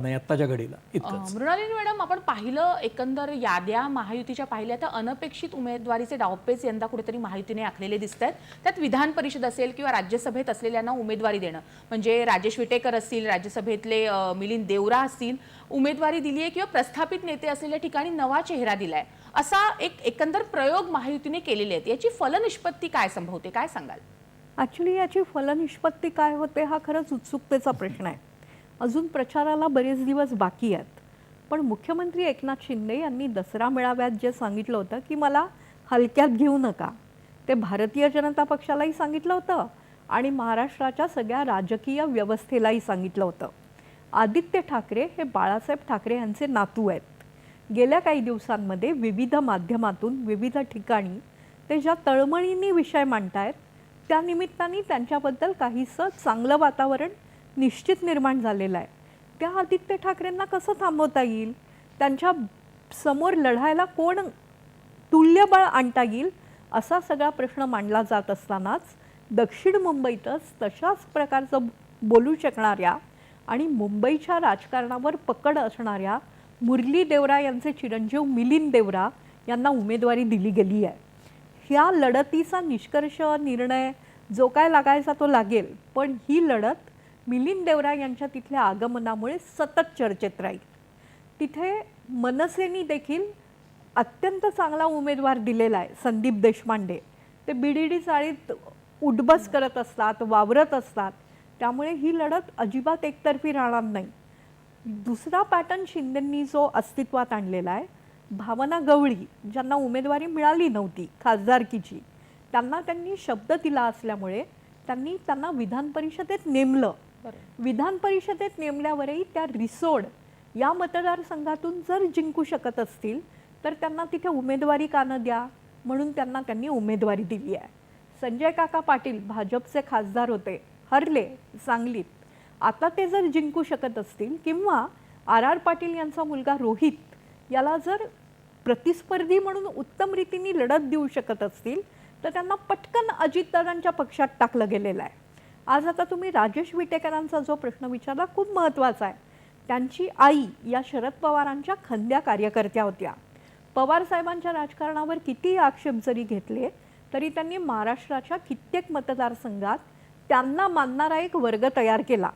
नाही आत्ताच्या घडीला इतकंच. मृणालिनी मॅडम, आपण पाहिलं एकंदर याद्या महायुतीच्या पाहिल्या तर अनपेक्षित उमेदवारीचे डावपेच यंदा कुठेतरी महायुतीने आखलेले दिसत आहेत. त्यात विधान परिषद असेल किंवा राज्यसभेत असलेल्यांना उमेदवारी देणं, म्हणजे राजेश विटेकर असतील, राज्यसभेतले मिलिंद देवरा असतील, उमेदवारी दिली आहे किंवा प्रस्थापित नेते असलेल्या ठिकाणी नवा चेहरा दिलाय, असा एक एकंदर प्रयोग महायुतीने केलेले आहेत. याची फलनिष्पत्ती काय संभवते, काय सांगाल? ॲक्च्युली याची फलनिष्पत्ती काय होते हा खरंच उत्सुकतेचा प्रश्न आहे. अजून प्रचाराला बरेच दिवस बाकी आहेत. पण मुख्यमंत्री एकनाथ शिंदे यांनी दसरा मेळाव्यात जे सांगितलं होतं की मला हलक्यात घेऊ नका, ते भारतीय जनता पक्षालाही सांगितलं होतं आणि महाराष्ट्राच्या सगळ्या राजकीय व्यवस्थेलाही सांगितलं होतं. आदित्य ठाकरे हे बाळासाहेब ठाकरे यांचे नातू आहेत. गेल्या काही दिवसांमध्ये विविध माध्यमातून विविध ठिकाणी ते ज्या तळमळीने विषय मांडतायत त्या निमित्ताने त्यांच्याबद्दल काहीसं चांगलं वातावरण निश्चित निर्माण झालेलं आहे. त्या आदित्य ठाकरेंना कसं थांबवता येईल, त्यांच्या समोर लढायला कोण तुल्यबळ आणता येईल, असा सगळा प्रश्न मांडला जात असतानाच दक्षिण मुंबईतच तशाच प्रकारचं बोलू शकणाऱ्या आणि मुंबईच्या राजकारणावर पकड असणाऱ्या मुरली देवरा यांचे चिरंजीव मिलिंद देवरा यांना उमेदवारी दिली गेली आहे. ह्या लढतीचा निष्कर्ष निर्णय जो काय लागायचा तो लागेल, पण ही लढत मिलिंद देवरा यांच्या तिथल्या आगमनामुळे सतत चर्चेत राहील. तिथे मनसेनी देखील अत्यंत चांगला उमेदवार दिलेला आहे, संदीप देशपांडे. ते बीडीडी चाळीत उठबस करत असतात, वावरत असतात, त्यामुळे ही लढत अजिबात एकतर्फी राहणार नाही. दुसरा पॅटर्न शिंदेंनी जो अस्तित्वात आणलेला आहे, भावना गवळी ज्यांना उमेदवारी मिळाली नव्हती खासदारकीची, त्यांनी शब्द दिला असल्यामुळे त्यांना विधान परिषदेत नेमलं. विधान परिषदेत नेमल्यावरही त्या रिसोड या मतदारसंघातून जर जिंकू शकत असतील तर त्यांना तिथे उमेदवारी का न द्या, म्हणून त्यांनी उमेदवारी दिली आहे. संजय काका पाटील भाजपचे खासदार होते, हरले सांगलीत. आता ते जर जिंकू शकत असतील किंवा आर पाटील यांचा मुलगा रोहित याला जर प्रतिस्पर्धी म्हणून उत्तम रीतीने लढत देऊ शकत असतील तर त्यांना पटकन अजितदादांच्या पक्षात टाकलं गेलेलं आहे. आज आता तुम्ही राजेश विटेकरांचा जो प्रश्न विचारला खूप महत्त्वाचा आहे. त्यांची आई या शरद पवारांच्या खंद्या कार्यकर्त्या होत्या. पवार साहेबांच्या राजकारणावर किती आक्षेप जरी घेतले तरी त्यांनी महाराष्ट्राच्या कित्येक मतदारसंघात त्यांना मानणारा एक वर्ग तयार केला.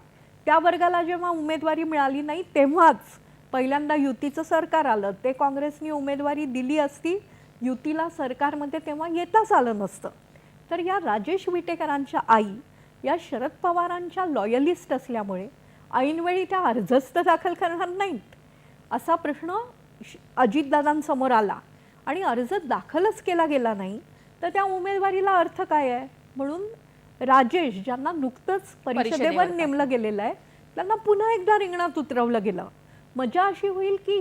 त्या वर्गाला जेव्हा उमेदवारी मिळाली नाही तेव्हाच पहिल्यांदा युतीचं सरकार आलं. ते काँग्रेसने उमेदवारी दिली असती युतीला सरकारमध्ये तेव्हा येताच आलं नसतं. तर या राजेश विटेकरांच्या आई या शरद पवारांच्या लॉयलिस्ट असल्यामुळे ऐनवेळी त्या अर्जच तर दाखल करणार नाहीत असा प्रश्न अजितदादांसमोर आला आणि अर्ज दाखलच केला गेला नाही तर त्या उमेदवारीला अर्थ काय आहे. म्हणून राजेश ज्यांना नुकतंच परिषदेवर नेमलं गेलेलं आहे त्यांना पुन्हा एकदा रिंगणात उतरवलं गेलं. मजा अशी होईल की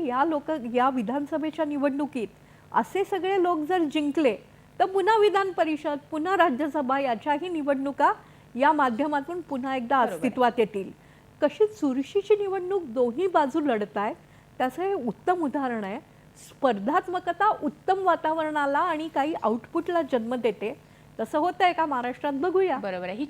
या विधानसभेच्या निवडणुकीत असे सगळे लोक जर जिंकले तर पुन्हा विधान परिषद, पुन्हा राज्यसभा याच्याही निवडणुका या माध्यमातून पुन्हा एकदा अस्तित्वात येतील. कशी चुरशीची निवडणूक दोन्ही बाजू लढत आहेत त्याचं हे उत्तम उदाहरण आहे. स्पर्धात्मकता उत्तम वातावरणाला आणि काही आउटपुटला जन्म देते. तसं होतंय का महाराष्ट्रात, बघूया. बरोबर आहे. ही